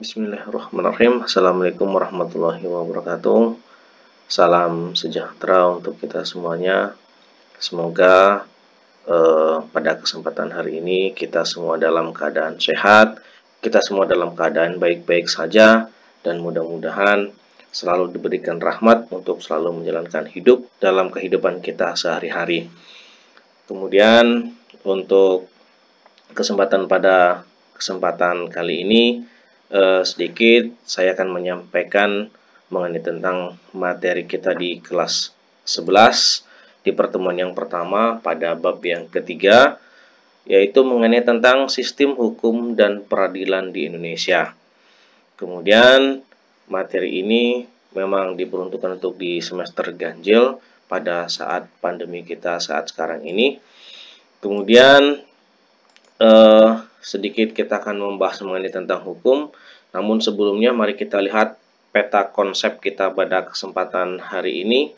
Bismillahirrahmanirrahim. Assalamualaikum warahmatullahi wabarakatuh. Salam sejahtera untuk kita semuanya. Semoga pada kesempatan hari ini kita semua dalam keadaan sehat, kita semua dalam keadaan baik-baik saja, dan mudah-mudahan selalu diberikan rahmat untuk selalu menjalankan hidup dalam kehidupan kita sehari-hari. Kemudian untuk pada kesempatan kali ini sedikit saya akan menyampaikan mengenai tentang materi kita di kelas 11 di pertemuan yang pertama pada bab yang ketiga, yaitu mengenai tentang sistem hukum dan peradilan di Indonesia. Kemudian materi ini memang diperuntukkan untuk di semester ganjil pada saat pandemi kita saat sekarang ini. Kemudian sedikit kita akan membahas mengenai tentang hukum, namun sebelumnya mari kita lihat peta konsep kita pada kesempatan hari ini.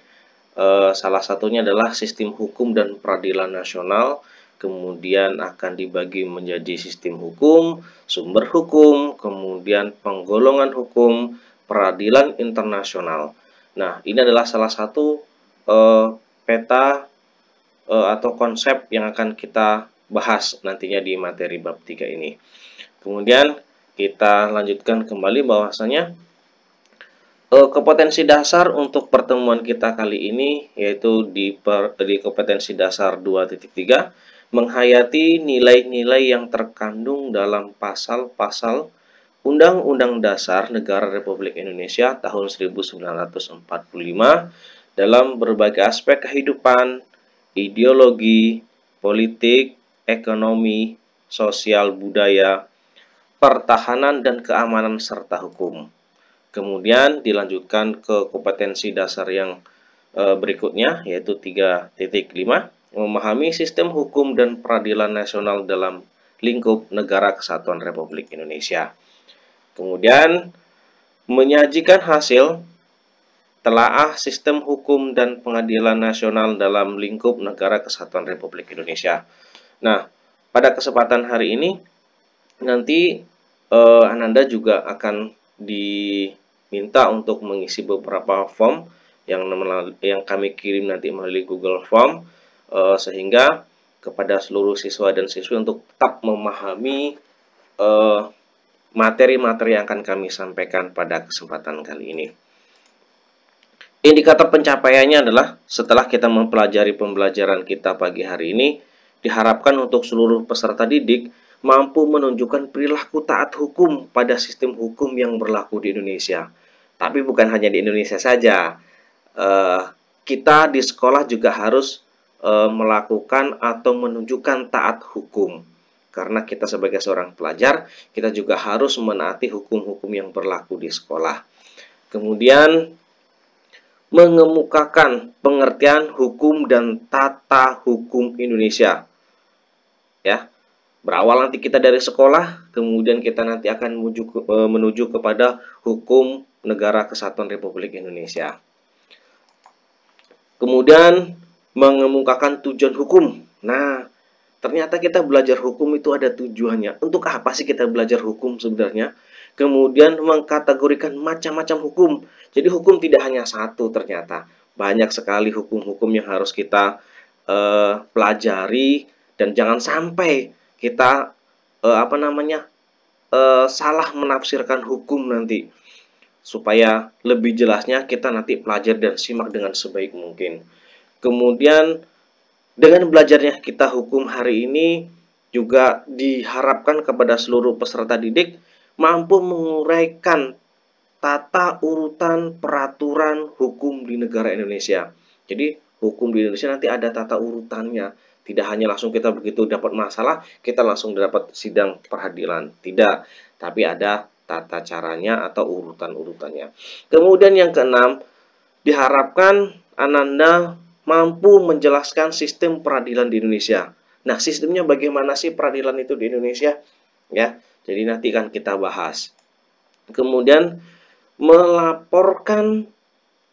Salah satunya adalah sistem hukum dan peradilan nasional, kemudian akan dibagi menjadi sistem hukum, sumber hukum, kemudian penggolongan hukum, peradilan internasional. Nah, ini adalah salah satu peta atau konsep yang akan kita bahas nantinya di materi bab 3 ini. Kemudian kita lanjutkan kembali bahwasanya kompetensi dasar untuk pertemuan kita kali ini yaitu di kompetensi dasar 2.3 menghayati nilai-nilai yang terkandung dalam pasal-pasal Undang-Undang Dasar Negara Republik Indonesia tahun 1945 dalam berbagai aspek kehidupan, ideologi, politik, ekonomi, sosial, budaya, pertahanan dan keamanan serta hukum. Kemudian dilanjutkan ke kompetensi dasar yang berikutnya yaitu 3.5 memahami sistem hukum dan peradilan nasional dalam lingkup Negara Kesatuan Republik Indonesia. Kemudian menyajikan hasil telaah sistem hukum dan pengadilan nasional dalam lingkup Negara Kesatuan Republik Indonesia. Nah, pada kesempatan hari ini nanti Ananda juga akan diminta untuk mengisi beberapa form yang kami kirim nanti melalui Google Form, sehingga kepada seluruh siswa dan siswi untuk tetap memahami materi-materi yang akan kami sampaikan pada kesempatan kali ini. Indikator pencapaiannya adalah setelah kita mempelajari pembelajaran kita pagi hari ini, diharapkan untuk seluruh peserta didik mampu menunjukkan perilaku taat hukum pada sistem hukum yang berlaku di Indonesia. Tapi bukan hanya di Indonesia saja, kita di sekolah juga harus melakukan atau menunjukkan taat hukum. Karena kita sebagai seorang pelajar, kita juga harus menaati hukum-hukum yang berlaku di sekolah. Kemudian mengemukakan pengertian hukum dan tata hukum Indonesia. Ya, berawal nanti kita dari sekolah, kemudian kita nanti akan menuju kepada hukum Negara Kesatuan Republik Indonesia. Kemudian mengemukakan tujuan hukum. Nah, ternyata kita belajar hukum itu ada tujuannya. Untuk apa sih kita belajar hukum sebenarnya? Kemudian mengkategorikan macam-macam hukum. Jadi hukum tidak hanya satu ternyata. Banyak sekali hukum-hukum yang harus kita pelajari, dan jangan sampai kita salah menafsirkan hukum nanti. Supaya lebih jelasnya kita nanti pelajari dan simak dengan sebaik mungkin. Kemudian dengan belajarnya kita hukum hari ini juga diharapkan kepada seluruh peserta didik mampu menguraikan tata urutan peraturan hukum di negara Indonesia. Jadi hukum di Indonesia nanti ada tata urutannya. Tidak hanya langsung kita begitu dapat masalah, kita langsung dapat sidang peradilan. Tidak, tapi ada tata caranya atau urutan-urutannya. Kemudian yang keenam, diharapkan Ananda mampu menjelaskan sistem peradilan di Indonesia. Nah, sistemnya bagaimana sih peradilan itu di Indonesia? Ya, jadi nanti kan kita bahas. Kemudian melaporkan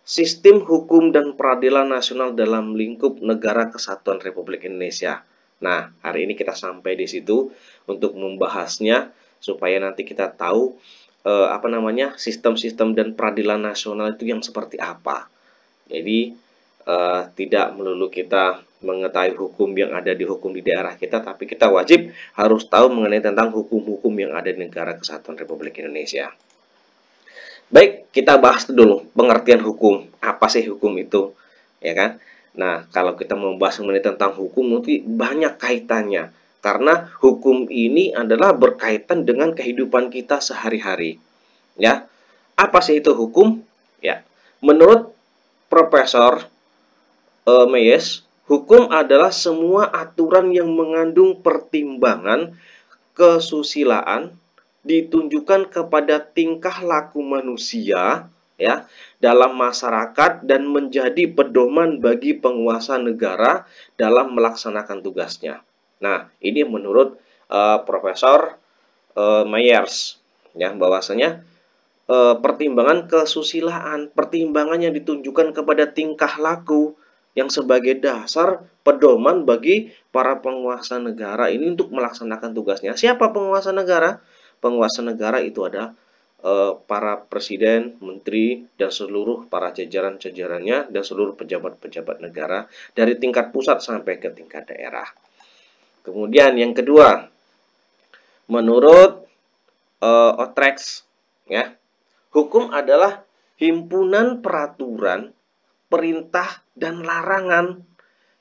sistem hukum dan peradilan nasional dalam lingkup Negara Kesatuan Republik Indonesia. Nah, hari ini kita sampai di situ untuk membahasnya supaya nanti kita tahu sistem-sistem dan peradilan nasional itu yang seperti apa. Jadi tidak melulu kita mengetahui hukum yang ada di daerah kita, tapi kita wajib harus tahu mengenai tentang hukum-hukum yang ada di negara kesatuan Republik Indonesia. Baik, kita bahas dulu pengertian hukum. Apa sih hukum itu? Ya kan? Nah, kalau kita membahas mengenai tentang hukum, nanti banyak kaitannya. Karena hukum ini adalah berkaitan dengan kehidupan kita sehari-hari. Ya, apa sih itu hukum? Ya, menurut Profesor Mayes, hukum adalah semua aturan yang mengandung pertimbangan kesusilaan ditunjukkan kepada tingkah laku manusia ya dalam masyarakat dan menjadi pedoman bagi penguasa negara dalam melaksanakan tugasnya. Nah, ini menurut Profesor Myers ya, bahwasanya pertimbangan kesusilaan, pertimbangan yang ditunjukkan kepada tingkah laku yang sebagai dasar pedoman bagi para penguasa negara ini untuk melaksanakan tugasnya. Siapa penguasa negara? Penguasa negara itu ada para presiden, menteri, dan seluruh para jajaran-jajarannya dan seluruh pejabat-pejabat negara dari tingkat pusat sampai ke tingkat daerah. Kemudian yang kedua, menurut Otrex, ya, hukum adalah himpunan peraturan, perintah, dan larangan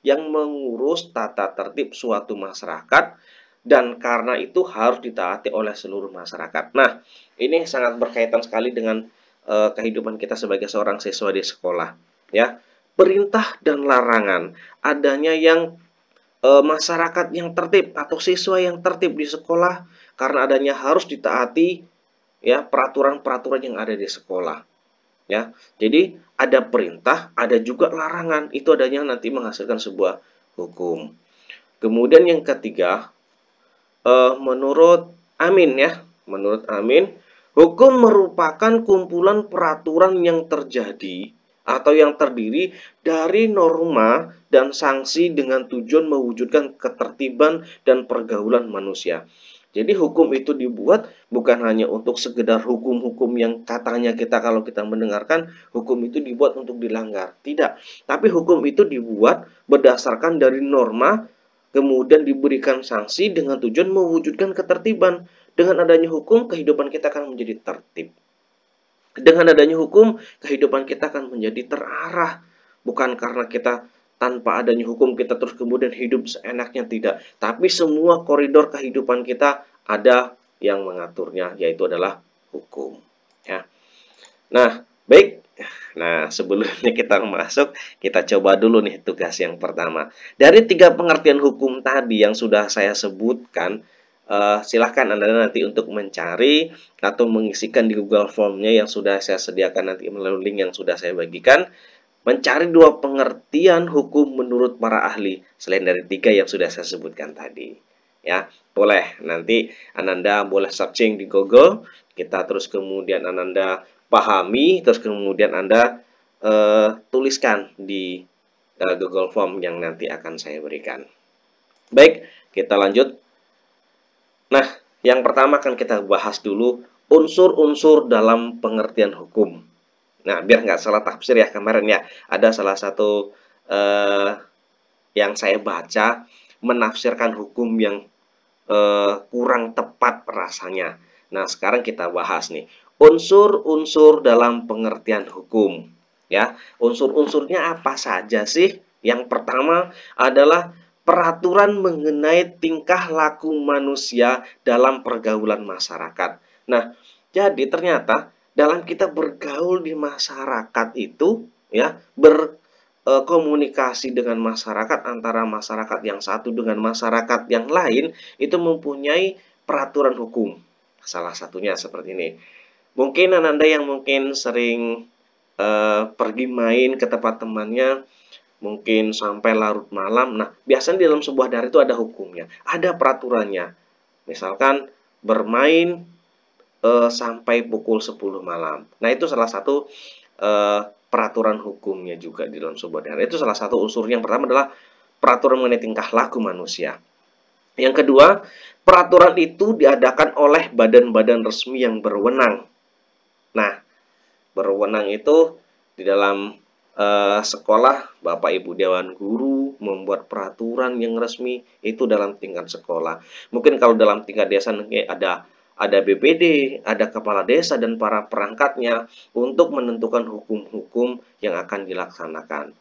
yang mengurus tata tertib suatu masyarakat dan karena itu harus ditaati oleh seluruh masyarakat. Nah, ini sangat berkaitan sekali dengan kehidupan kita sebagai seorang siswa di sekolah, ya. Perintah dan larangan, adanya yang masyarakat yang tertib atau siswa yang tertib di sekolah karena adanya harus ditaati ya peraturan-peraturan yang ada di sekolah ya. Jadi ada perintah, ada juga larangan, itu adanya nanti menghasilkan sebuah hukum. Kemudian yang ketiga, menurut Amin ya, menurut Amin, hukum merupakan kumpulan peraturan yang terjadi atau yang terdiri dari norma dan sanksi dengan tujuan mewujudkan ketertiban dan pergaulan manusia. Jadi hukum itu dibuat bukan hanya untuk sekedar hukum-hukum yang katanya kita kalau kita mendengarkan hukum itu dibuat untuk dilanggar. Tidak. Tapi hukum itu dibuat berdasarkan dari norma, kemudian diberikan sanksi dengan tujuan mewujudkan ketertiban. Dengan adanya hukum, kehidupan kita akan menjadi tertib. Dengan adanya hukum, kehidupan kita akan menjadi terarah. Bukan karena kita tanpa adanya hukum kita terus kemudian hidup seenaknya, tidak. Tapi semua koridor kehidupan kita ada yang mengaturnya, yaitu adalah hukum. Ya. Nah, baik. Nah, sebelumnya kita masuk, kita coba dulu nih tugas yang pertama. Dari 3 pengertian hukum tadi yang sudah saya sebutkan, silahkan Anda nanti untuk mencari atau mengisikan di Google Form-nya yang sudah saya sediakan nanti melalui link yang sudah saya bagikan. Mencari 2 pengertian hukum menurut para ahli selain dari 3 yang sudah saya sebutkan tadi. Ya, boleh nanti Ananda boleh searching di Google, kita terus kemudian Ananda pahami, terus kemudian Anda tuliskan di Google Form yang nanti akan saya berikan. Baik, kita lanjut. Nah, yang pertama akan kita bahas dulu unsur-unsur dalam pengertian hukum. Nah, biar nggak salah tafsir ya kemarin ya, ada salah satu yang saya baca menafsirkan hukum yang kurang tepat rasanya. Nah, sekarang kita bahas nih unsur-unsur dalam pengertian hukum. Ya, unsur-unsurnya apa saja sih? Yang pertama adalah peraturan mengenai tingkah laku manusia dalam pergaulan masyarakat. Nah, jadi ternyata dalam kita bergaul di masyarakat itu ya, berkomunikasi dengan masyarakat, antara masyarakat yang satu dengan masyarakat yang lain itu mempunyai peraturan hukum. Salah satunya seperti ini. Mungkin Ananda yang mungkin sering pergi main ke tempat temannya, mungkin sampai larut malam. Nah, biasanya di dalam sebuah daerah itu ada hukumnya, ada peraturannya. Misalkan bermain sampai pukul 10 malam. Nah, itu salah satu peraturan hukumnya juga di dalam sebuah daerah. Itu salah satu unsurnya. Yang pertama adalah peraturan mengenai tingkah laku manusia. Yang kedua, peraturan itu diadakan oleh badan-badan resmi yang berwenang. Nah, berwenang itu di dalam sekolah, Bapak Ibu Dewan Guru membuat peraturan yang resmi itu dalam tingkat sekolah. Mungkin kalau dalam tingkat desa ada BPD, ada kepala desa dan para perangkatnya untuk menentukan hukum-hukum yang akan dilaksanakan.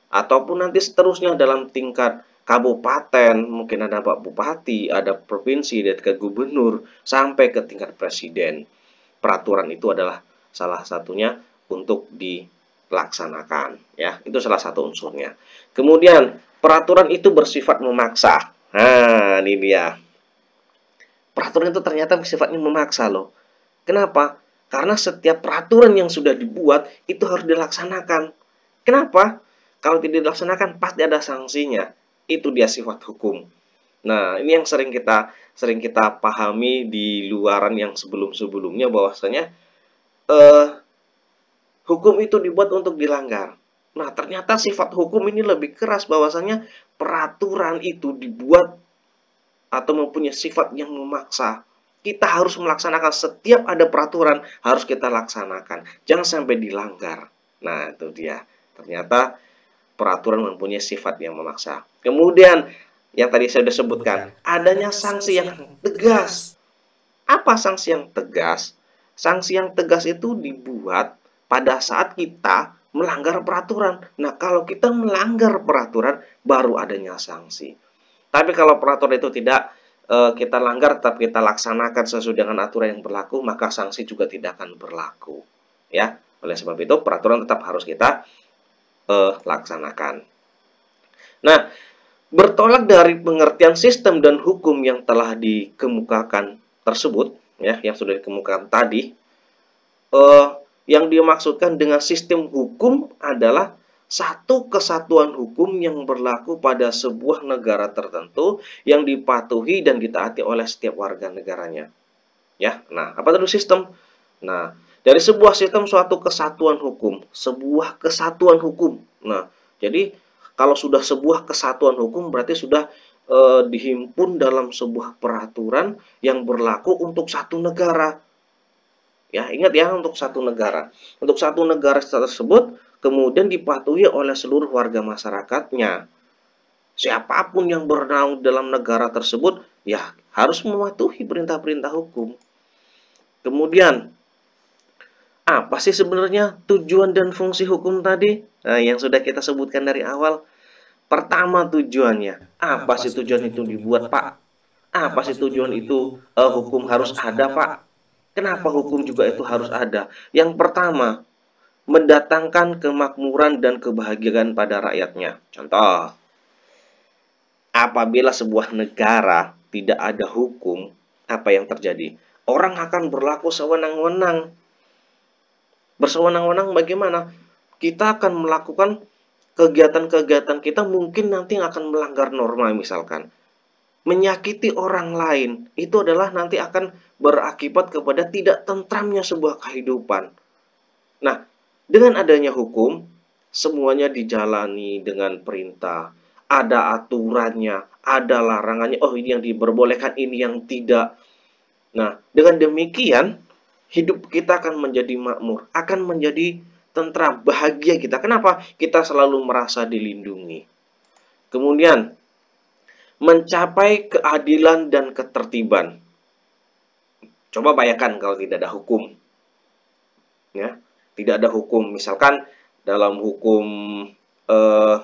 Ataupun nanti seterusnya dalam tingkat kabupaten, mungkin ada Pak Bupati, ada provinsi, dan ke gubernur, sampai ke tingkat presiden. Peraturan itu adalah salah satunya untuk dilaksanakan, ya. Itu salah satu unsurnya. Kemudian peraturan itu bersifat memaksa. Nah, ini dia. Peraturan itu ternyata sifatnya memaksa loh. Kenapa? Karena setiap peraturan yang sudah dibuat itu harus dilaksanakan. Kenapa? Kalau tidak dilaksanakan pasti ada sanksinya. Itu dia sifat hukum. Nah, ini yang sering kita pahami di luaran yang sebelum-sebelumnya, bahwasanya hukum itu dibuat untuk dilanggar. Nah, ternyata sifat hukum ini lebih keras, bahwasanya peraturan itu dibuat atau mempunyai sifat yang memaksa. Kita harus melaksanakan, setiap ada peraturan harus kita laksanakan. Jangan sampai dilanggar. Nah, itu dia. Ternyata peraturan mempunyai sifat yang memaksa. Kemudian, yang tadi saya sudah sebutkan, adanya sanksi yang tegas. Apa sanksi yang tegas? Sanksi yang tegas itu dibuat pada saat kita melanggar peraturan. Nah, kalau kita melanggar peraturan, baru adanya sanksi. Tapi kalau peraturan itu tidak kita langgar, tetap kita laksanakan sesuai dengan aturan yang berlaku, maka sanksi juga tidak akan berlaku. Ya, oleh sebab itu peraturan tetap harus kita laksanakan. Nah, bertolak dari pengertian sistem dan hukum yang telah dikemukakan tersebut, ya, yang sudah dikemukakan tadi, yang dimaksudkan dengan sistem hukum adalah satu kesatuan hukum yang berlaku pada sebuah negara tertentu yang dipatuhi dan ditaati oleh setiap warga negaranya. Ya, nah, apa itu sistem? Nah, dari sebuah sistem suatu kesatuan hukum, sebuah kesatuan hukum. Nah, jadi kalau sudah sebuah kesatuan hukum berarti sudah dihimpun dalam sebuah peraturan yang berlaku untuk satu negara. Ya, ingat ya, untuk satu negara. Untuk satu negara tersebut kemudian dipatuhi oleh seluruh warga masyarakatnya. Siapapun yang bernaung dalam negara tersebut, ya harus mematuhi perintah-perintah hukum. Kemudian, apa sih sebenarnya tujuan dan fungsi hukum tadi? Nah, yang sudah kita sebutkan dari awal. Pertama, tujuannya. Apa sih tujuan itu dibuat, Pak? Apa sih tujuan itu hukum harus ada, Pak? Kenapa hukum juga itu harus ada? Yang pertama, mendatangkan kemakmuran dan kebahagiaan pada rakyatnya. Contoh, apabila sebuah negara tidak ada hukum, apa yang terjadi? Orang akan berlaku sewenang-wenang. Bersewenang-wenang bagaimana? Kita akan melakukan kegiatan-kegiatan kita, mungkin nanti akan melanggar norma misalkan. Menyakiti orang lain, itu adalah nanti akan berakibat kepada tidak tentramnya sebuah kehidupan. Nah, dengan adanya hukum, semuanya dijalani dengan perintah. Ada aturannya, ada larangannya. Oh, ini yang diperbolehkan, ini yang tidak. Nah, dengan demikian, hidup kita akan menjadi makmur, akan menjadi tentram, bahagia kita. Kenapa? Kita selalu merasa dilindungi. Kemudian, mencapai keadilan dan ketertiban. Coba bayangkan kalau tidak ada hukum. Ya, tidak ada hukum. Misalkan dalam hukum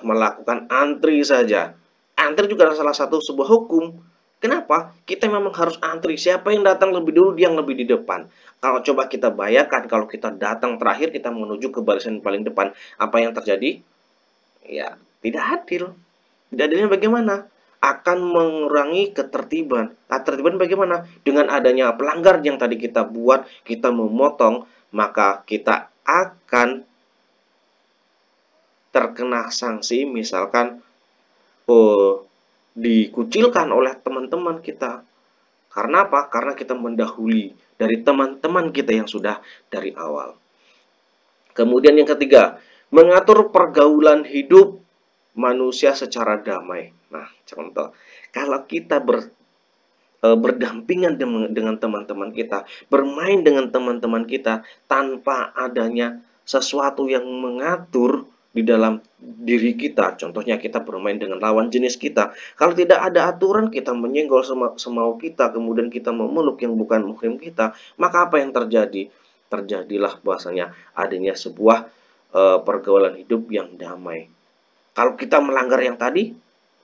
melakukan antri saja. Antri juga adalah salah satu sebuah hukum. Kenapa? Kita memang harus antri. Siapa yang datang lebih dulu, dia yang lebih di depan. Kalau coba kita bayangkan, kalau kita datang terakhir, kita menuju ke barisan paling depan. Apa yang terjadi? Ya, tidak adil. Tidak adilnya bagaimana? Akan mengurangi ketertiban. Nah, ketertiban bagaimana? Dengan adanya pelanggar yang tadi kita buat, kita memotong, maka kita akan terkena sanksi, misalkan dikucilkan oleh teman-teman kita. Karena apa? Karena kita mendahului dari teman-teman kita yang sudah dari awal. Kemudian yang ketiga, mengatur pergaulan hidup manusia secara damai. Nah, contoh, kalau kita berdampingan dengan teman-teman kita, bermain dengan teman-teman kita tanpa adanya sesuatu yang mengatur di dalam diri kita. Contohnya kita bermain dengan lawan jenis kita. Kalau tidak ada aturan, kita menyenggol semau kita, kemudian kita memeluk yang bukan muhrim kita, maka apa yang terjadi? Terjadilah bahwasanya adanya sebuah pergaulan hidup yang damai. Kalau kita melanggar yang tadi,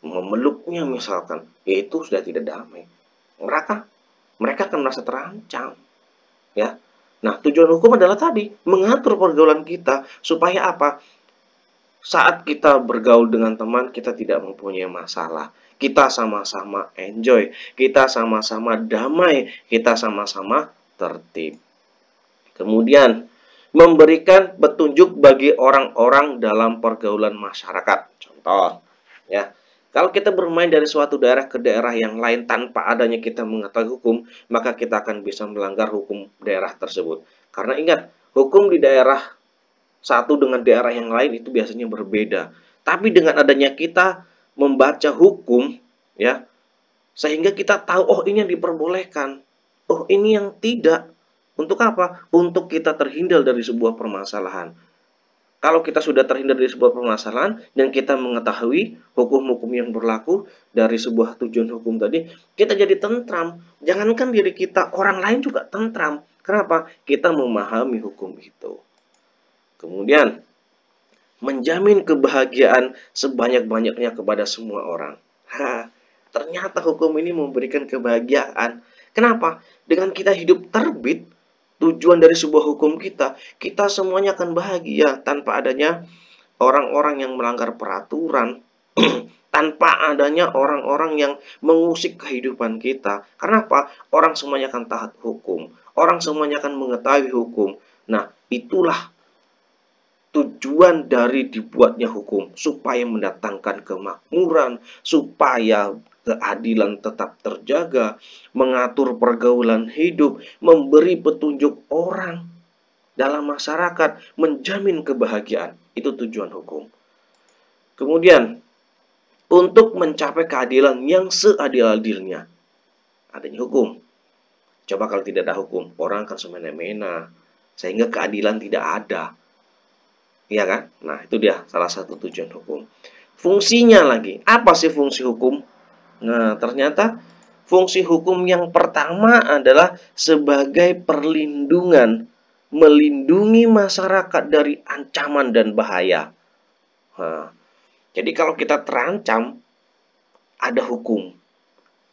memeluknya misalkan, itu sudah tidak damai. Mereka akan merasa terancam, ya. Nah, tujuan hukum adalah tadi mengatur pergaulan kita supaya apa? Saat kita bergaul dengan teman, kita tidak mempunyai masalah. Kita sama-sama enjoy, kita sama-sama damai, kita sama-sama tertib. Kemudian, memberikan petunjuk bagi orang-orang dalam pergaulan masyarakat. Contoh, ya. Kalau kita bermain dari suatu daerah ke daerah yang lain tanpa adanya kita mengetahui hukum, maka kita akan bisa melanggar hukum daerah tersebut. Karena ingat, hukum di daerah satu dengan daerah yang lain itu biasanya berbeda. Tapi dengan adanya kita membaca hukum, ya, sehingga kita tahu, oh ini yang diperbolehkan, oh ini yang tidak. Untuk apa? Untuk kita terhindar dari sebuah permasalahan. Kalau kita sudah terhindar dari sebuah permasalahan dan kita mengetahui hukum-hukum yang berlaku dari sebuah tujuan hukum tadi, kita jadi tentram. Jangankan diri kita, orang lain juga tentram. Kenapa? Kita memahami hukum itu. Kemudian, menjamin kebahagiaan sebanyak-banyaknya kepada semua orang. Ternyata hukum ini memberikan kebahagiaan. Kenapa? Dengan kita hidup terbit, tujuan dari sebuah hukum kita semuanya akan bahagia tanpa adanya orang-orang yang melanggar peraturan, tanpa adanya orang-orang yang mengusik kehidupan kita. Kenapa? Orang semuanya akan taat hukum, orang semuanya akan mengetahui hukum. Nah, itulah tujuan dari dibuatnya hukum, supaya mendatangkan kemakmuran, supaya keadilan tetap terjaga, mengatur pergaulan hidup, memberi petunjuk orang dalam masyarakat, menjamin kebahagiaan. Itu tujuan hukum. Kemudian, untuk mencapai keadilan yang seadil-adilnya, adanya hukum. Coba kalau tidak ada hukum, orang akan semena-mena, sehingga keadilan tidak ada. Iya kan? Nah, itu dia salah satu tujuan hukum. Fungsinya lagi, apa sih fungsi hukum? Nah, ternyata fungsi hukum yang pertama adalah sebagai perlindungan, melindungi masyarakat dari ancaman dan bahaya. Nah, jadi kalau kita terancam, ada hukum.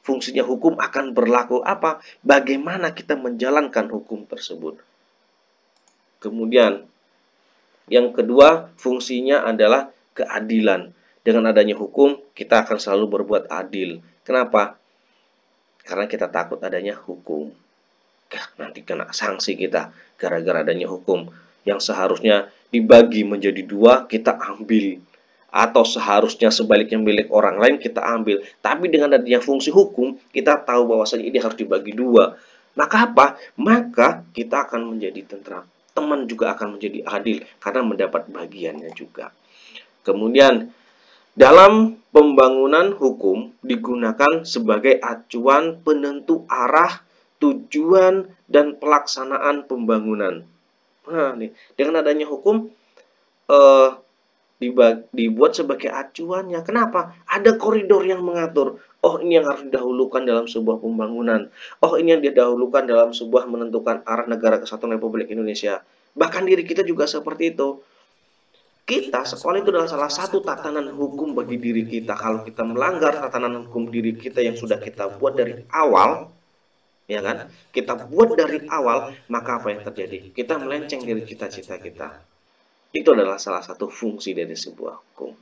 Fungsinya hukum akan berlaku apa? Bagaimana kita menjalankan hukum tersebut. Kemudian, yang kedua, fungsinya adalah keadilan. Dengan adanya hukum, kita akan selalu berbuat adil. Kenapa? Karena kita takut adanya hukum. Nanti kena sanksi kita gara-gara adanya hukum. Yang seharusnya dibagi menjadi dua, kita ambil. Atau seharusnya sebaliknya milik orang lain, kita ambil. Tapi dengan adanya fungsi hukum, kita tahu bahwasanya ini harus dibagi dua. Maka apa? Maka kita akan menjadi tentram. Teman juga akan menjadi adil karena mendapat bagiannya juga. Kemudian, dalam pembangunan hukum digunakan sebagai acuan penentu arah, tujuan, dan pelaksanaan pembangunan. Nah, nih, dengan adanya hukum dibuat sebagai acuannya. Kenapa? Ada koridor yang mengatur. Oh, ini yang harus didahulukan dalam sebuah pembangunan. Oh, ini yang didahulukan dalam sebuah menentukan arah negara kesatuan Republik Indonesia. Bahkan diri kita juga seperti itu. Kita, sekolah itu adalah salah satu tatanan hukum bagi diri kita. Kalau kita melanggar tatanan hukum diri kita yang sudah kita buat dari awal, ya kan? Kita buat dari awal, maka apa yang terjadi? Kita melenceng dari cita-cita kita. Itu adalah salah satu fungsi dari sebuah hukum.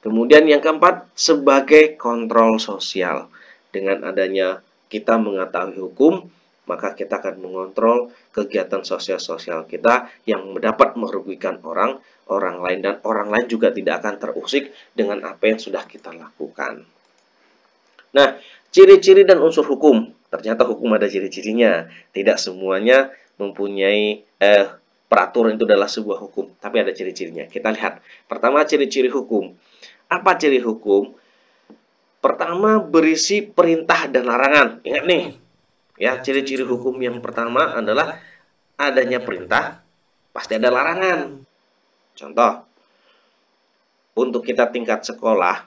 Kemudian yang keempat, sebagai kontrol sosial. Dengan adanya kita mengetahui hukum, maka kita akan mengontrol kegiatan sosial-sosial kita yang dapat merugikan orang lain. Dan orang lain juga tidak akan terusik dengan apa yang sudah kita lakukan. Nah, ciri-ciri dan unsur hukum. Ternyata hukum ada ciri-cirinya. Tidak semuanya mempunyai peraturan itu adalah sebuah hukum, tapi ada ciri-cirinya. Kita lihat. Pertama, ciri-ciri hukum. Apa ciri hukum? Pertama, berisi perintah dan larangan. Ingat nih, ya, ciri-ciri hukum yang pertama adalah adanya perintah, pasti ada larangan. Contoh, untuk kita tingkat sekolah,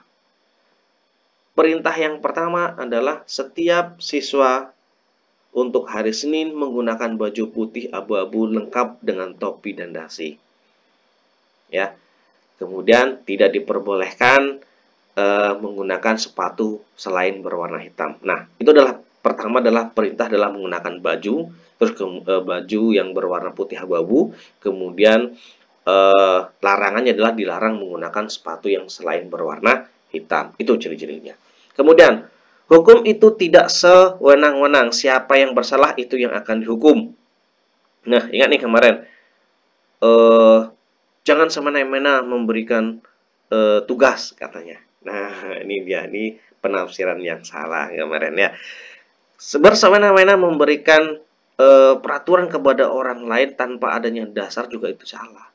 perintah yang pertama adalah setiap siswa untuk hari Senin menggunakan baju putih abu-abu lengkap dengan topi dan dasi. Ya. Kemudian tidak diperbolehkan menggunakan sepatu selain berwarna hitam. Nah, itu adalah pertama adalah perintah dalam menggunakan baju, terus baju yang berwarna putih abu-abu, kemudian larangannya adalah dilarang menggunakan sepatu yang selain berwarna hitam. Itu ciri-cirinya. Kemudian, hukum itu tidak sewenang-wenang. Siapa yang bersalah itu yang akan dihukum. Nah, ingat nih kemarin, jangan semena-mena memberikan tugas katanya. Nah, ini dia, ini penafsiran yang salah kemarin ya. Bersemena-mena memberikan peraturan kepada orang lain tanpa adanya dasar juga itu salah.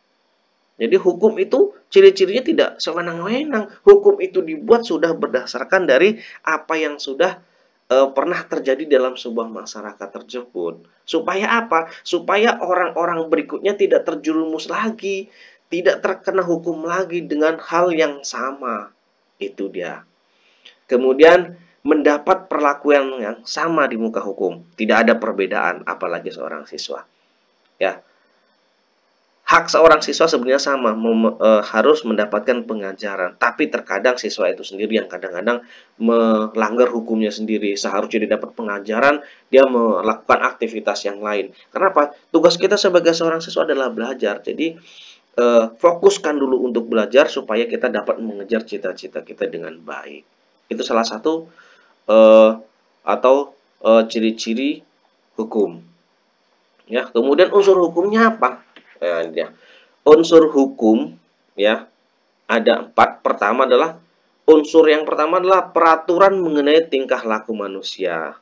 Jadi hukum itu ciri-cirinya tidak sewenang-wenang. Hukum itu dibuat sudah berdasarkan dari apa yang sudah pernah terjadi dalam sebuah masyarakat tersebut. Supaya apa? Supaya orang-orang berikutnya tidak terjerumus lagi, tidak terkena hukum lagi dengan hal yang sama. Itu dia. Kemudian mendapat perlakuan yang sama di muka hukum. Tidak ada perbedaan, apalagi seorang siswa. Ya. Hak seorang siswa sebenarnya sama, harus mendapatkan pengajaran. Tapi terkadang siswa itu sendiri yang kadang-kadang melanggar hukumnya sendiri. Seharusnya dia dapat pengajaran, dia melakukan aktivitas yang lain. Kenapa? Tugas kita sebagai seorang siswa adalah belajar. Jadi fokuskan dulu untuk belajar supaya kita dapat mengejar cita-cita kita dengan baik. Itu salah satu ciri-ciri hukum. Ya, kemudian unsur hukumnya apa? Ya, unsur hukum ya ada 4. Pertama adalah unsur yang pertama adalah peraturan mengenai tingkah laku manusia.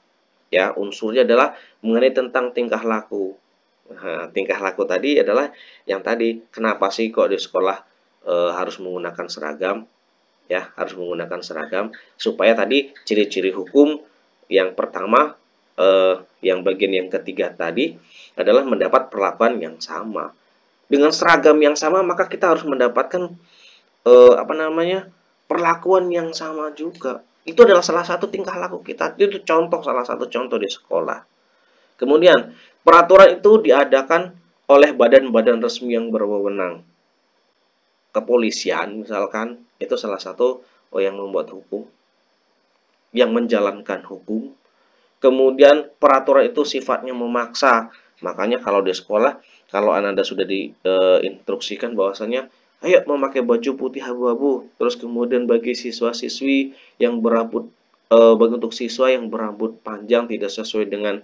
Ya, unsurnya adalah mengenai tentang tingkah laku. Nah, tingkah laku tadi adalah yang tadi, kenapa sih kok di sekolah harus menggunakan seragam? Ya, harus menggunakan seragam supaya tadi ciri-ciri hukum yang pertama, yang bagian yang ketiga tadi adalah mendapat perlakuan yang sama. Dengan seragam yang sama maka kita harus mendapatkan perlakuan yang sama juga. Itu adalah salah satu tingkah laku kita. Itu salah satu contoh di sekolah. Kemudian peraturan itu diadakan oleh badan-badan resmi yang berwenang. Kepolisian misalkan itu salah satu yang membuat hukum, yang menjalankan hukum. Kemudian peraturan itu sifatnya memaksa. Makanya kalau di sekolah, kalau Anda sudah diinstruksikan bahwasanya ayo memakai baju putih abu-abu, terus kemudian bagi siswa-siswi yang berambut bagi untuk siswa yang berambut panjang tidak sesuai dengan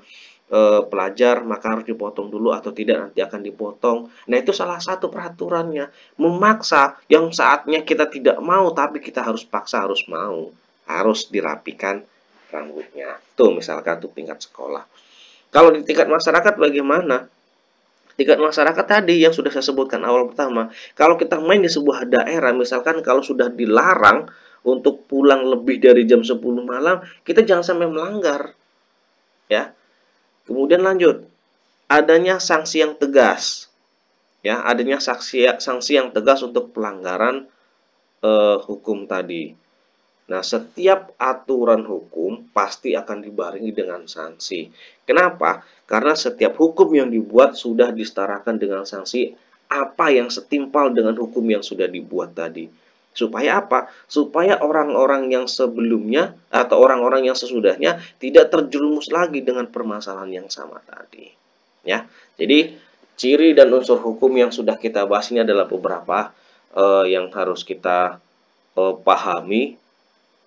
pelajar, maka harus dipotong dulu atau tidak nanti akan dipotong. Nah, itu salah satu peraturannya, memaksa yang saatnya kita tidak mau tapi kita harus paksa, harus mau, harus dirapikan rambutnya. Tuh misalkan tuh tingkat sekolah. Kalau di tingkat masyarakat bagaimana? Tingkat masyarakat tadi yang sudah saya sebutkan awal pertama, kalau kita main di sebuah daerah, misalkan kalau sudah dilarang untuk pulang lebih dari jam 10 malam, kita jangan sampai melanggar. Ya. Kemudian lanjut, adanya sanksi yang tegas. Ya, adanya sanksi yang tegas untuk pelanggaran hukum tadi. Nah, setiap aturan hukum pasti akan dibarengi dengan sanksi. Kenapa? Karena setiap hukum yang dibuat sudah disetarakan dengan sanksi apa yang setimpal dengan hukum yang sudah dibuat tadi. Supaya apa? Supaya orang-orang yang sebelumnya atau orang-orang yang sesudahnya tidak terjerumus lagi dengan permasalahan yang sama tadi. Ya, jadi ciri dan unsur hukum yang sudah kita bahas ini adalah beberapa yang harus kita pahami.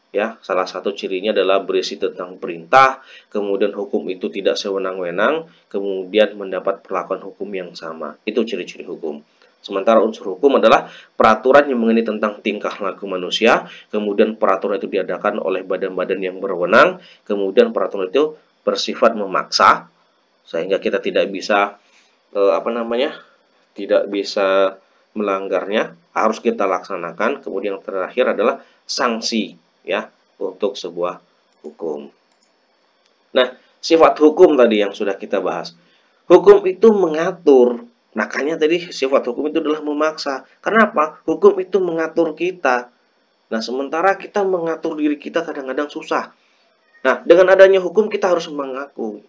Ya, salah satu cirinya adalah berisi tentang perintah, kemudian hukum itu tidak sewenang-wenang, kemudian mendapat perlakuan hukum yang sama. Itu ciri-ciri hukum. Sementara unsur hukum adalah peraturan yang mengenai tentang tingkah laku manusia, kemudian peraturan itu diadakan oleh badan-badan yang berwenang, kemudian peraturan itu bersifat memaksa, sehingga kita tidak bisa tidak bisa melanggarnya, harus kita laksanakan. Kemudian yang terakhir adalah sanksi. Ya, untuk sebuah hukum. Nah, sifat hukum tadi yang sudah kita bahas. Hukum itu mengatur. Makanya tadi sifat hukum itu adalah memaksa. Kenapa? Hukum itu mengatur kita. Nah, sementara kita mengatur diri kita kadang-kadang susah. Nah, dengan adanya hukum kita harus mengaku.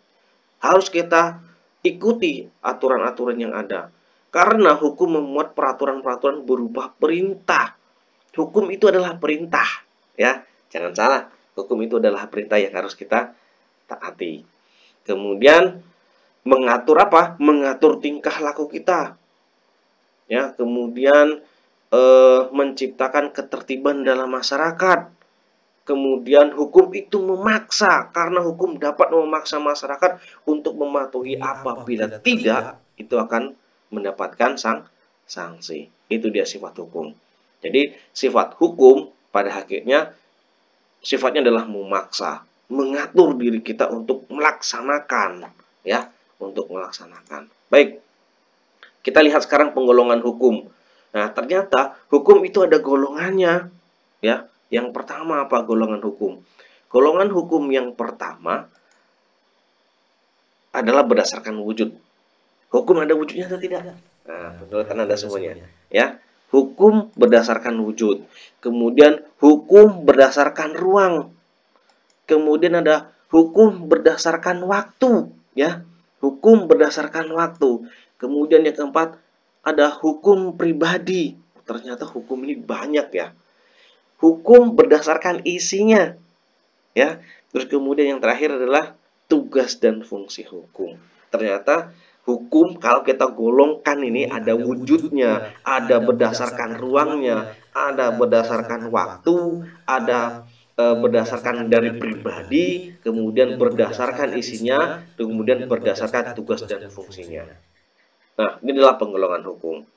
Harus kita ikuti aturan-aturan yang ada. Karena hukum memuat peraturan-peraturan berupa perintah. Hukum itu adalah perintah, ya. Jangan salah, hukum itu adalah perintah yang harus kita taati. Kemudian mengatur apa? Mengatur tingkah laku kita. Ya, kemudian menciptakan ketertiban dalam masyarakat. Kemudian hukum itu memaksa, karena hukum dapat memaksa masyarakat untuk mematuhi. Apabila tidak, itu akan mendapatkan sanksi. Itu dia sifat hukum. Jadi sifat hukum pada hakikatnya sifatnya adalah memaksa, mengatur diri kita untuk melaksanakan, ya, untuk melaksanakan. Baik, kita lihat sekarang penggolongan hukum. Nah, ternyata hukum itu ada golongannya, ya. Yang pertama apa golongan hukum? Golongan hukum yang pertama adalah berdasarkan wujud. Hukum ada wujudnya atau tidak? Nah, betul kan ada semuanya, ya. Hukum berdasarkan wujud. Kemudian hukum berdasarkan ruang. Kemudian ada hukum berdasarkan waktu, ya. Hukum berdasarkan waktu. Kemudian yang keempat ada hukum pribadi. Ternyata hukum ini banyak, ya. Hukum berdasarkan isinya, ya. Terus kemudian yang terakhir adalah tugas dan fungsi hukum. Ternyata hukum kalau kita golongkan ini ada wujudnya, ada berdasarkan ruangnya, ada berdasarkan waktu, ada berdasarkan dari pribadi, kemudian berdasarkan isinya, kemudian berdasarkan tugas dan fungsinya. Nah, ini adalah penggolongan hukum.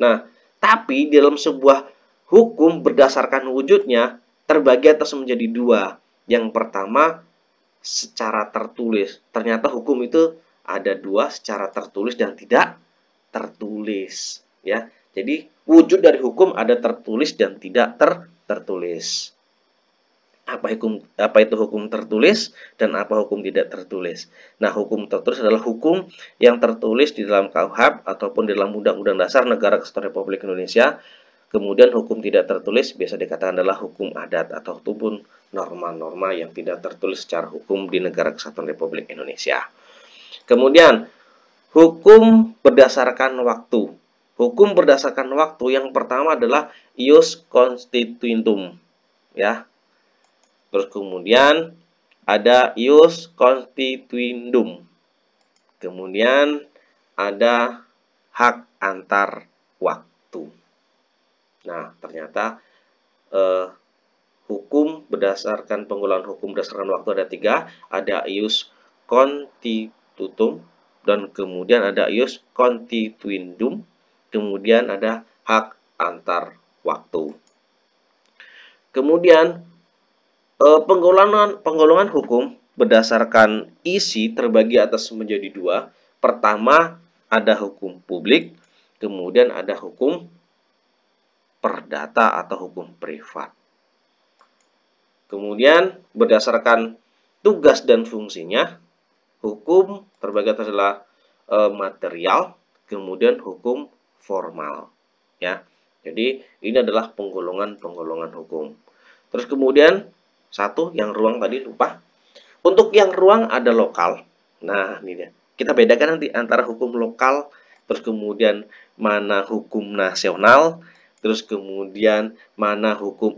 Nah, tapi dalam sebuah hukum berdasarkan wujudnya terbagi atas menjadi dua. Yang pertama secara tertulis. Ternyata hukum itu ada dua, secara tertulis dan tidak tertulis, ya. Jadi wujud dari hukum ada tertulis dan tidak tertulis. Apa itu hukum tertulis dan apa hukum tidak tertulis? Nah, hukum tertulis adalah hukum yang tertulis di dalam KUHP ataupun di dalam Undang-Undang Dasar Negara Kesatuan Republik Indonesia. Kemudian hukum tidak tertulis biasa dikatakan adalah hukum adat ataupun norma-norma yang tidak tertulis secara hukum di Negara Kesatuan Republik Indonesia. Kemudian hukum berdasarkan waktu. Hukum berdasarkan waktu yang pertama adalah ius constituendum, ya. Terus kemudian ada ius constituendum. Kemudian ada hak antar waktu. Nah, ternyata hukum berdasarkan penggolongan hukum berdasarkan waktu ada tiga. Ada ius constitutum, dan kemudian ada ius constituendum, kemudian ada hak antar waktu. Kemudian penggolongan hukum berdasarkan isi terbagi atas menjadi dua. Pertama ada hukum publik, kemudian ada hukum perdata atau hukum privat. Kemudian berdasarkan tugas dan fungsinya, hukum terbagi atas adalah material, kemudian hukum formal, ya. Jadi ini adalah penggolongan hukum. Terus kemudian satu yang ruang tadi lupa. Untuk yang ruang ada lokal. Nah, ini dia. Kita bedakan nanti antara hukum lokal, terus kemudian mana hukum nasional, terus kemudian mana hukum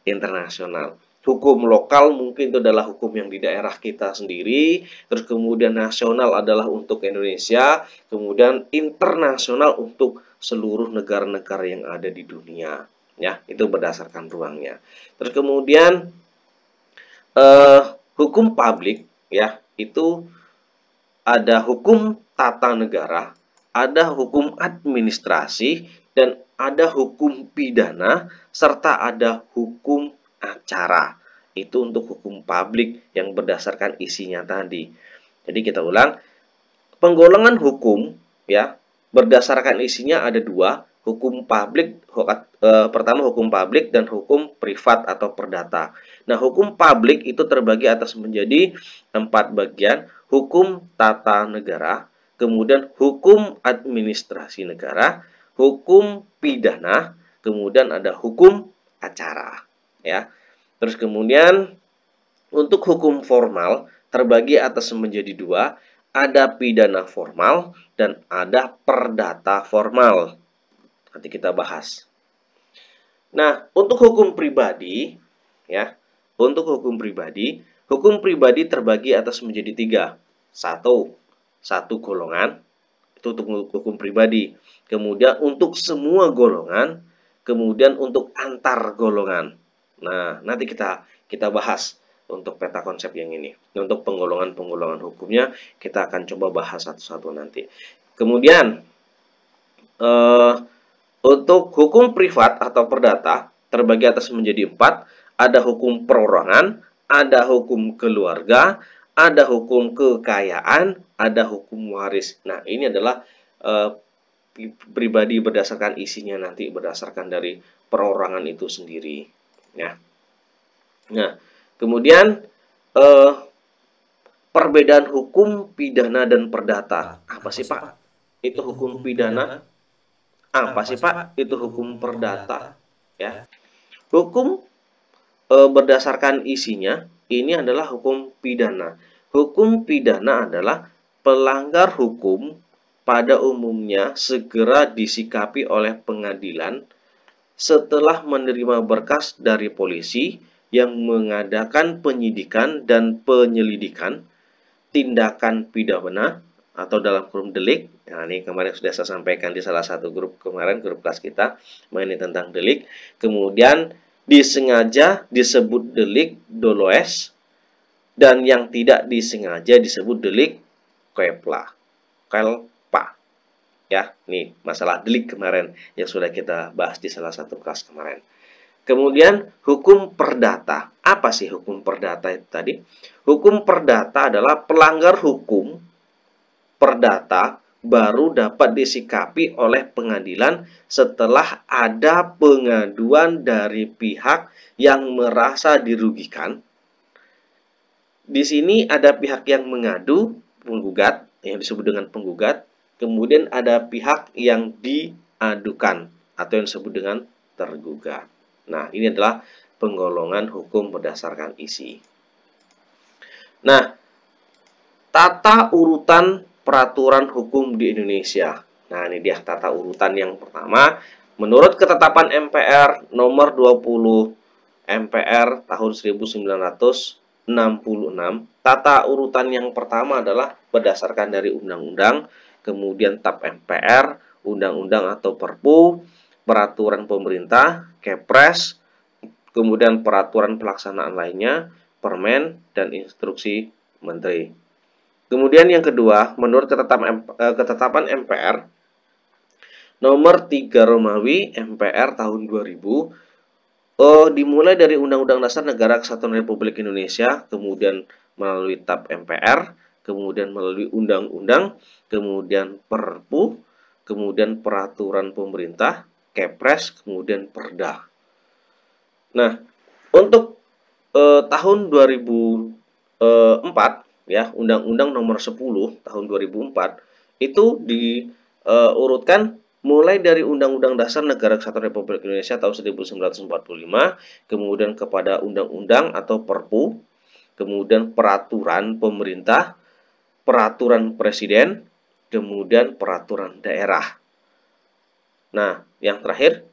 internasional. Hukum lokal mungkin itu adalah hukum yang di daerah kita sendiri, terus kemudian nasional adalah untuk Indonesia, kemudian internasional untuk seluruh negara-negara yang ada di dunia, ya. Itu berdasarkan ruangnya. Terus kemudian hukum publik, ya, itu ada hukum tata negara, ada hukum administrasi, dan ada hukum pidana, serta ada hukum acara. Itu untuk hukum publik yang berdasarkan isinya tadi. Jadi kita ulang, penggolongan hukum, ya, berdasarkan isinya ada dua, hukum publik, pertama hukum publik dan hukum privat atau perdata. Nah, hukum publik itu terbagi atas menjadi 4 bagian: hukum tata negara, kemudian hukum administrasi negara, hukum pidana, kemudian ada hukum acara, ya. Terus kemudian untuk hukum formal terbagi atas menjadi 2, ada pidana formal dan ada perdata formal. Nanti kita bahas. Nah, untuk hukum pribadi, ya, untuk hukum pribadi terbagi atas menjadi 3. Satu golongan, itu untuk hukum pribadi. Kemudian untuk semua golongan, kemudian untuk antar golongan. Nah, nanti kita bahas untuk peta konsep yang ini. Untuk penggolongan-penggolongan hukumnya kita akan coba bahas satu-satu nanti. Kemudian untuk hukum privat atau perdata terbagi atas menjadi 4. Ada hukum perorangan, ada hukum keluarga, ada hukum kekayaan, ada hukum waris. Nah, ini adalah pribadi berdasarkan isinya nanti berdasarkan dari perorangan itu sendiri, ya. Nah, kemudian perbedaan hukum pidana dan perdata. Apa sih, Pak? Itu hukum pidana. Apa sih, Pak? Itu hukum perdata, ya. Hukum berdasarkan isinya ini adalah hukum pidana. Hukum pidana adalah pelanggar hukum pada umumnya segera disikapi oleh pengadilan setelah menerima berkas dari polisi yang mengadakan penyidikan dan penyelidikan tindakan pidana atau dalam kurung delik. Nah, ini kemarin sudah saya sampaikan di salah satu grup kemarin, grup kelas kita mengenai tentang delik. Kemudian disengaja disebut delik doloes dan yang tidak disengaja disebut delik kelpa. Ya, nih masalah delik kemarin yang sudah kita bahas di salah satu kelas kemarin. Kemudian hukum perdata. Apa sih hukum perdata itu tadi? Hukum perdata adalah pelanggar hukum perdata baru dapat disikapi oleh pengadilan setelah ada pengaduan dari pihak yang merasa dirugikan. Di sini ada pihak yang mengadu, penggugat, yang disebut dengan penggugat. Kemudian ada pihak yang diadukan atau yang disebut dengan tergugat. Nah, ini adalah penggolongan hukum berdasarkan isi. Nah, tata urutan peraturan hukum di Indonesia. Nah, ini dia tata urutan yang pertama. Menurut ketetapan MPR nomor 20 MPR tahun 1966, tata urutan yang pertama adalah berdasarkan dari undang-undang, kemudian TAP MPR, undang-undang atau Perpu, peraturan pemerintah, Kepres, kemudian peraturan pelaksanaan lainnya, Permen, dan instruksi menteri. Kemudian yang kedua, menurut ketetapan MPR nomor 3 Romawi MPR tahun 2000, dimulai dari Undang-Undang Dasar Negara Kesatuan Republik Indonesia, kemudian melalui TAP MPR, kemudian melalui undang-undang, kemudian Perpu, kemudian peraturan pemerintah, Kepres, kemudian Perda. Nah, untuk tahun 2004, ya, Undang-Undang nomor 10 tahun 2004 itu diurutkan mulai dari Undang-Undang Dasar Negara Kesatuan Republik Indonesia tahun 1945, kemudian kepada undang-undang atau Perpu, kemudian peraturan pemerintah, peraturan presiden, kemudian peraturan daerah. Nah, yang terakhir,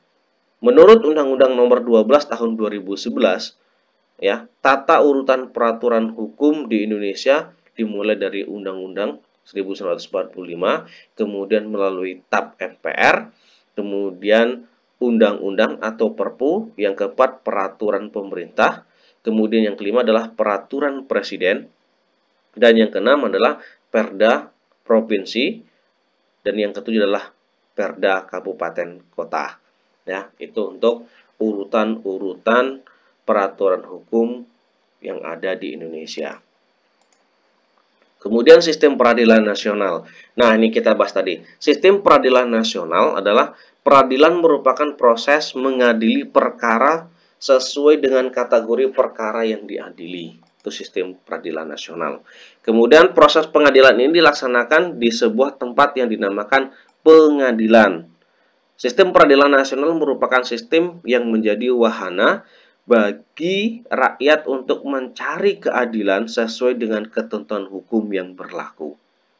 menurut Undang-Undang nomor 12 tahun 2011, ya, tata urutan peraturan hukum di Indonesia dimulai dari Undang-Undang 1945, kemudian melalui TAP MPR, kemudian undang-undang atau Perpu, yang keempat peraturan pemerintah, kemudian yang kelima adalah peraturan presiden, dan yang keenam adalah Perda provinsi, dan yang ketujuh adalah Perda kabupaten kota. Ya, itu untuk urutan-urutan peraturan hukum yang ada di Indonesia. Kemudian sistem peradilan nasional. Nah, ini kita bahas tadi. Sistem peradilan nasional adalah peradilan merupakan proses mengadili perkara sesuai dengan kategori perkara yang diadili. Itu sistem peradilan nasional. Kemudian proses pengadilan ini dilaksanakan di sebuah tempat yang dinamakan pengadilan. Sistem peradilan nasional merupakan sistem yang menjadi wahana bagi rakyat untuk mencari keadilan sesuai dengan ketentuan hukum yang berlaku.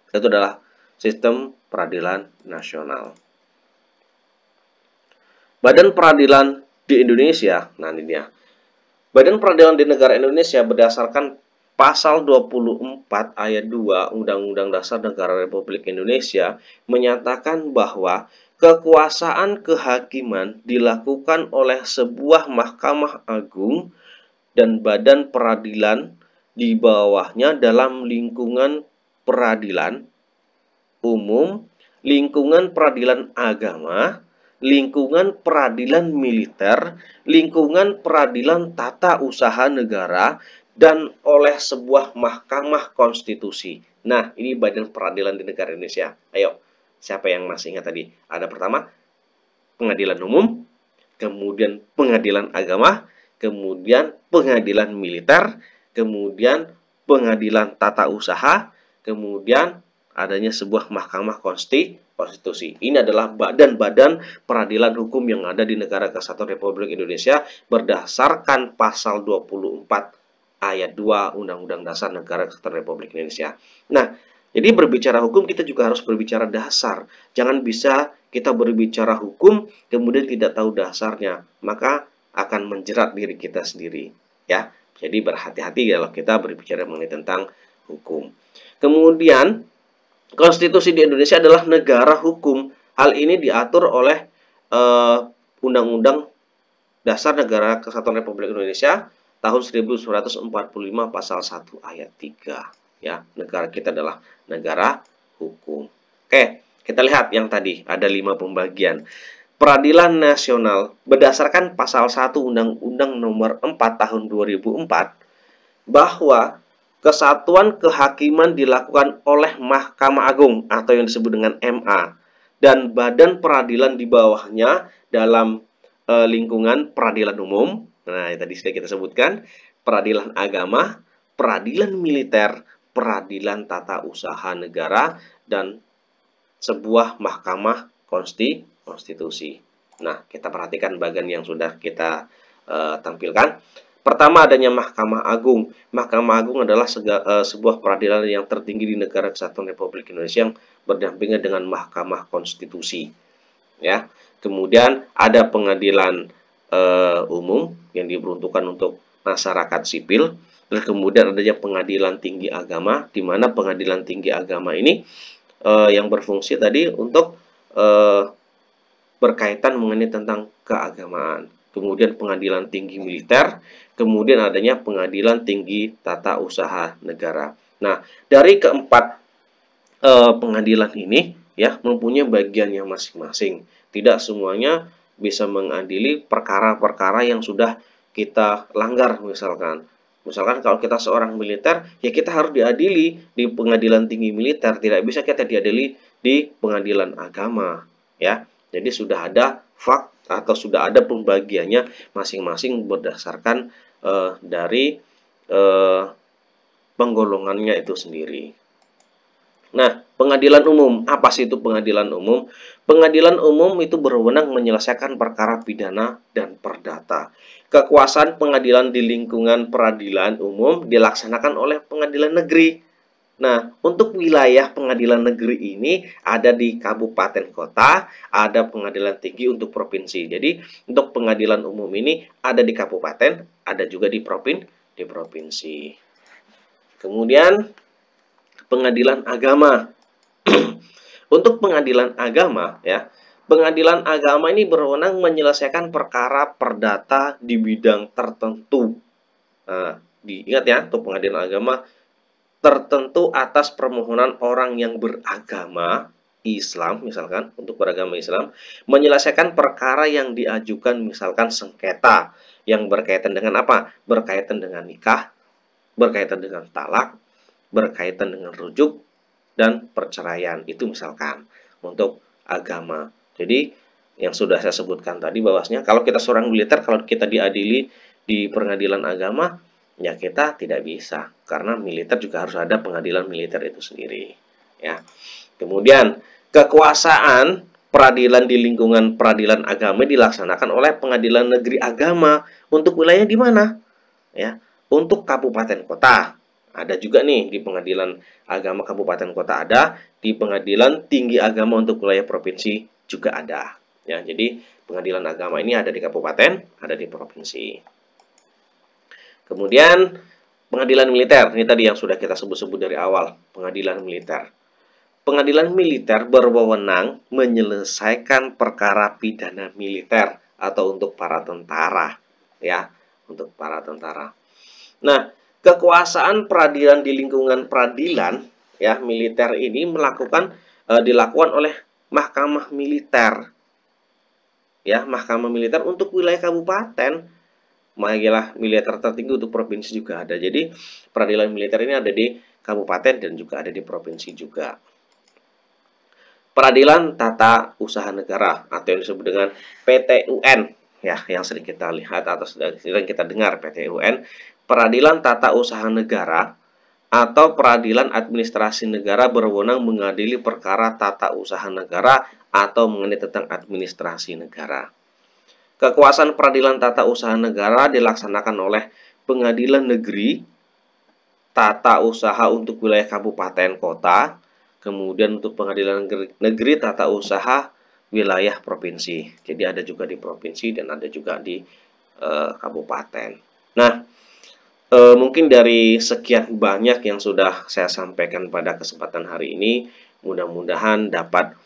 Itu adalah sistem peradilan nasional. Badan peradilan di Indonesia, nah ini dia. Badan peradilan di negara Indonesia berdasarkan Pasal 24 ayat 2 Undang-Undang Dasar Negara Republik Indonesia menyatakan bahwa kekuasaan kehakiman dilakukan oleh sebuah Mahkamah Agung dan badan peradilan di bawahnya dalam lingkungan peradilan umum, lingkungan peradilan agama, lingkungan peradilan militer, lingkungan peradilan tata usaha negara, dan oleh sebuah mahkamah konstitusi. Nah, ini badan peradilan di negara Indonesia. Ayo, siapa yang masih ingat tadi? Ada pertama, pengadilan umum, kemudian pengadilan agama, kemudian pengadilan militer, kemudian pengadilan tata usaha, kemudian adanya sebuah mahkamah konstitusi. Ini adalah badan-badan peradilan hukum yang ada di Negara Kesatuan Republik Indonesia berdasarkan pasal 24 ayat 2 Undang-Undang Dasar Negara Kesatuan Republik Indonesia. Nah, jadi berbicara hukum kita juga harus berbicara dasar. Jangan bisa kita berbicara hukum kemudian tidak tahu dasarnya, maka akan menjerat diri kita sendiri, ya. Jadi berhati-hati kalau kita berbicara mengenai tentang hukum. Kemudian konstitusi di Indonesia adalah negara hukum. Hal ini diatur oleh Undang-Undang Dasar Negara Kesatuan Republik Indonesia tahun 1945 pasal 1 ayat 3. Ya, negara kita adalah negara hukum. Oke, kita lihat yang tadi ada 5 pembagian. Peradilan nasional berdasarkan pasal 1 Undang-Undang Nomor 4 tahun 2004 bahwa kesatuan kehakiman dilakukan oleh Mahkamah Agung atau yang disebut dengan MA dan badan peradilan di bawahnya dalam lingkungan peradilan umum. Nah, yang tadi sudah kita sebutkan, peradilan agama, peradilan militer, peradilan tata usaha negara, dan sebuah mahkamah konstitusi. Nah, kita perhatikan bagian yang sudah kita tampilkan. Pertama, adanya Mahkamah Agung. Mahkamah Agung adalah sebuah peradilan yang tertinggi di Negara Kesatuan Republik Indonesia yang berdampingan dengan Mahkamah Konstitusi. Ya, kemudian ada pengadilan umum yang diperuntukkan untuk masyarakat sipil. Dan kemudian adanya pengadilan tinggi agama, di mana pengadilan tinggi agama ini yang berfungsi tadi untuk berkaitan mengenai tentang keagamaan. Kemudian pengadilan tinggi militer, kemudian adanya pengadilan tinggi tata usaha negara. Nah, dari keempat pengadilan ini ya mempunyai bagiannya masing-masing. Tidak semuanya bisa mengadili perkara-perkara yang sudah kita langgar misalkan. Misalkan kalau kita seorang militer, ya kita harus diadili di pengadilan tinggi militer, tidak bisa kita diadili di pengadilan agama, ya. Jadi sudah ada fakta atau sudah ada pembagiannya masing-masing berdasarkan dari penggolongannya itu sendiri. Nah, pengadilan umum, apa sih itu pengadilan umum? Pengadilan umum itu berwenang menyelesaikan perkara pidana dan perdata. Kekuasaan pengadilan di lingkungan peradilan umum dilaksanakan oleh pengadilan negeri. Nah, untuk wilayah pengadilan negeri ini ada di kabupaten kota, ada pengadilan tinggi untuk provinsi. Jadi, untuk pengadilan umum ini ada di kabupaten, ada juga di provinsi. Kemudian, pengadilan agama. Untuk pengadilan agama, ya, pengadilan agama ini berwenang menyelesaikan perkara perdata di bidang tertentu. Nah, diingat ya, untuk pengadilan agama tertentu atas permohonan orang yang beragama Islam, misalkan untuk beragama Islam, menyelesaikan perkara yang diajukan, misalkan sengketa yang berkaitan dengan apa? Berkaitan dengan nikah, berkaitan dengan talak, berkaitan dengan rujuk dan perceraian. Itu misalkan untuk agama. Jadi yang sudah saya sebutkan tadi bahwasanya kalau kita seorang militer, kalau kita diadili di pengadilan agama, ya kita tidak bisa karena militer juga harus ada pengadilan militer itu sendiri. Ya. Kemudian kekuasaan peradilan di lingkungan peradilan agama dilaksanakan oleh pengadilan negeri agama untuk wilayah di mana? Ya, untuk kabupaten kota. Ada juga nih di pengadilan agama kabupaten kota ada, di pengadilan tinggi agama untuk wilayah provinsi juga ada. Ya, jadi pengadilan agama ini ada di kabupaten, ada di provinsi. Kemudian pengadilan militer, ini tadi yang sudah kita sebut-sebut dari awal, pengadilan militer. Pengadilan militer berwenang menyelesaikan perkara pidana militer atau untuk para tentara, ya, untuk para tentara. Nah, kekuasaan peradilan di lingkungan peradilan, ya, militer ini dilakukan oleh mahkamah militer, ya, mahkamah militer untuk wilayah kabupaten, majalah militer tertinggi untuk provinsi juga ada. Jadi peradilan militer ini ada di kabupaten dan juga ada di provinsi juga. Peradilan Tata Usaha Negara atau yang disebut dengan PTUN, ya, yang sering kita lihat atau sering kita dengar PTUN, Peradilan Tata Usaha Negara atau Peradilan Administrasi Negara berwenang mengadili perkara tata usaha negara atau mengenai tentang administrasi negara. Kekuasaan Peradilan Tata Usaha Negara dilaksanakan oleh Pengadilan Negeri Tata Usaha untuk wilayah kabupaten kota, kemudian untuk pengadilan negeri tata usaha wilayah provinsi. Jadi ada juga di provinsi dan ada juga di kabupaten. Nah, mungkin dari sekian banyak yang sudah saya sampaikan pada kesempatan hari ini, mudah-mudahan dapat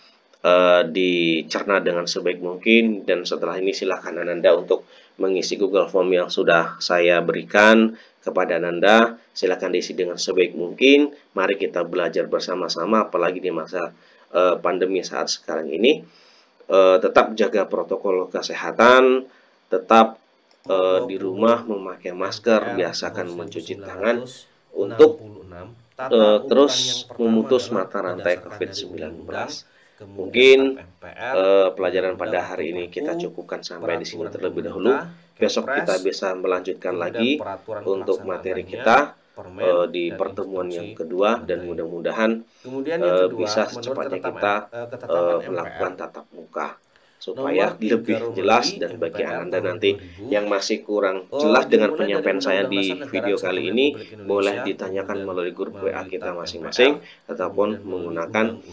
dicerna dengan sebaik mungkin, dan setelah ini silakan Ananda untuk mengisi Google Form yang sudah saya berikan kepada Ananda. Silakan diisi dengan sebaik mungkin. Mari kita belajar bersama-sama, apalagi di masa pandemi saat sekarang ini. Tetap jaga protokol kesehatan, tetap di rumah memakai masker, biasakan mencuci tangan untuk terus memutus mata rantai COVID-19. Mungkin pelajaran pada hari ini kita cukupkan sampai di sini terlebih dahulu. Besok kita bisa melanjutkan lagi untuk materi kita di pertemuan yang kedua, dan mudah-mudahan bisa secepatnya kita melakukan tatap muka supaya lebih jelas, dan bagi Anda nanti yang masih kurang jelas dengan penyampaian saya di video kali ini, boleh ditanyakan melalui grup WA kita masing-masing ataupun menggunakan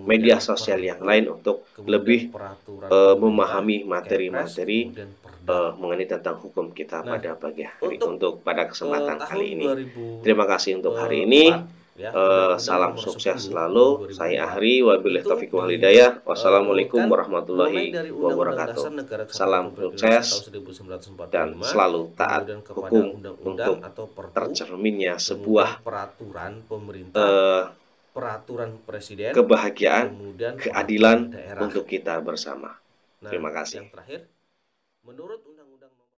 media sosial yang lain untuk lebih memahami materi-materi mengenai tentang hukum kita pada pagi hari untuk pada kesempatan kali ini. Terima kasih untuk hari ini. Salam sukses selalu. Saya Ahri, wabillahi taufiq wal hidayah. Wassalamualaikum warahmatullahi wabarakatuh. Salam sukses dan selalu taat hukum untuk tercerminnya sebuah peraturan presiden, kebahagiaan, keadilan untuk kita bersama. Terima kasih. Yang terakhir, menurut undang